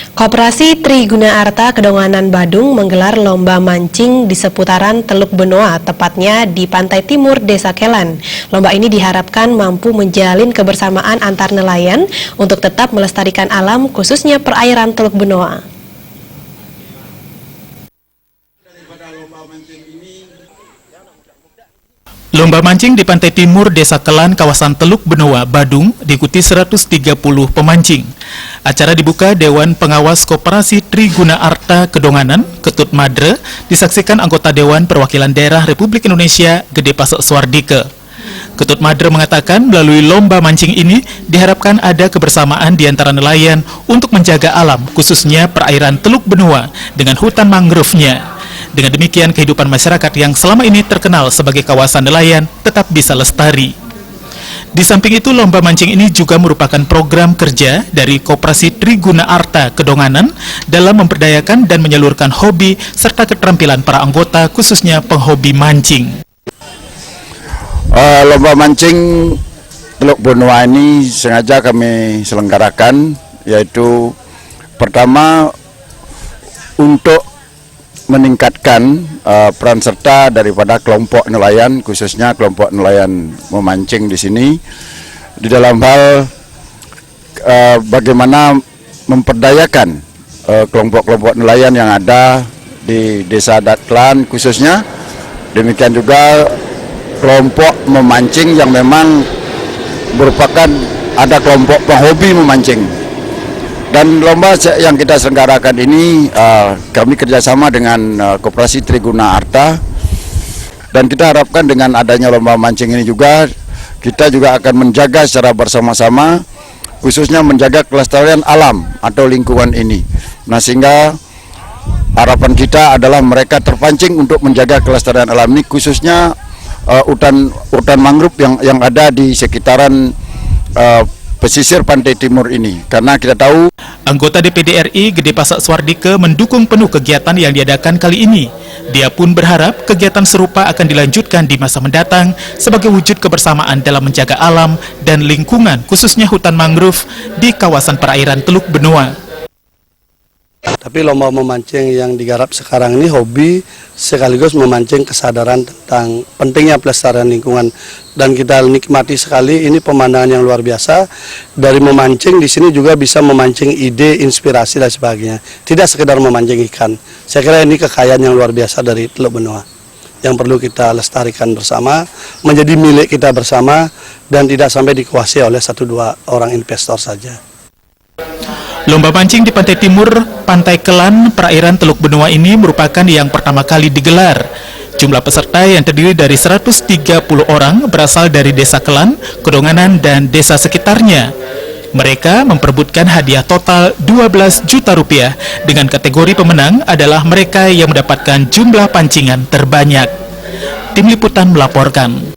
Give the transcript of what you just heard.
Koperasi Triguna Arta Kedonganan Badung menggelar lomba mancing di seputaran Teluk Benoa, tepatnya di pantai timur Desa Kelan. Lomba ini diharapkan mampu menjalin kebersamaan antar nelayan untuk tetap melestarikan alam, khususnya perairan Teluk Benoa. Lomba mancing di pantai timur Desa Kelan, kawasan Teluk Benoa, Badung, diikuti 130 pemancing. Acara dibuka Dewan Pengawas Koperasi Triguna Arta Kedonganan, Ketut Madre, disaksikan anggota Dewan Perwakilan Daerah Republik Indonesia, Gede Pasek Suardike. Ketut Madre mengatakan melalui lomba mancing ini diharapkan ada kebersamaan di antara nelayan untuk menjaga alam, khususnya perairan Teluk Benoa dengan hutan mangrove-nya. Dengan demikian, kehidupan masyarakat yang selama ini terkenal sebagai kawasan nelayan tetap bisa lestari. Di samping itu, lomba mancing ini juga merupakan program kerja dari Koperasi Triguna Arta Kedonganan dalam memberdayakan dan menyalurkan hobi serta keterampilan para anggota, khususnya penghobi mancing. Lomba mancing Teluk Benoa ini sengaja kami selenggarakan, yaitu pertama untuk meningkatkan peran serta daripada kelompok nelayan, khususnya kelompok nelayan memancing di sini, di dalam hal bagaimana memperdayakan kelompok-kelompok nelayan yang ada di Desa Kelan khususnya. Demikian juga kelompok memancing yang memang merupakan ada kelompok penghobi memancing. Dan lomba yang kita selenggarakan ini kami kerjasama dengan Koperasi Triguna Arta, dan kita harapkan dengan adanya lomba mancing ini juga kita juga akan menjaga secara bersama-sama, khususnya menjaga kelestarian alam atau lingkungan ini. Nah, sehingga harapan kita adalah mereka terpancing untuk menjaga kelestarian alam ini, khususnya hutan mangrove yang ada di sekitaran pesisir pantai timur ini, karena kita tahu anggota DPD RI Gede Pasek Suardike mendukung penuh kegiatan yang diadakan kali ini. Dia pun berharap kegiatan serupa akan dilanjutkan di masa mendatang sebagai wujud kebersamaan dalam menjaga alam dan lingkungan, khususnya hutan mangrove di kawasan perairan Teluk Benoa. Tapi lomba memancing yang digarap sekarang ini hobi sekaligus memancing kesadaran tentang pentingnya pelestarian lingkungan, dan kita nikmati sekali ini pemandangan yang luar biasa. Dari memancing di sini juga bisa memancing ide, inspirasi dan sebagainya. Tidak sekedar memancing ikan. Saya kira ini kekayaan yang luar biasa dari Teluk Benoa yang perlu kita lestarikan bersama, menjadi milik kita bersama dan tidak sampai dikuasai oleh 1-2 orang investor saja. Lomba mancing di pantai timur Pantai Kelan, perairan Teluk Benoa ini merupakan yang pertama kali digelar. Jumlah peserta yang terdiri dari 130 orang berasal dari Desa Kelan, Kedonganan, dan desa sekitarnya. Mereka memperebutkan hadiah total 12 juta rupiah, dengan kategori pemenang adalah mereka yang mendapatkan jumlah pancingan terbanyak. Tim Liputan melaporkan.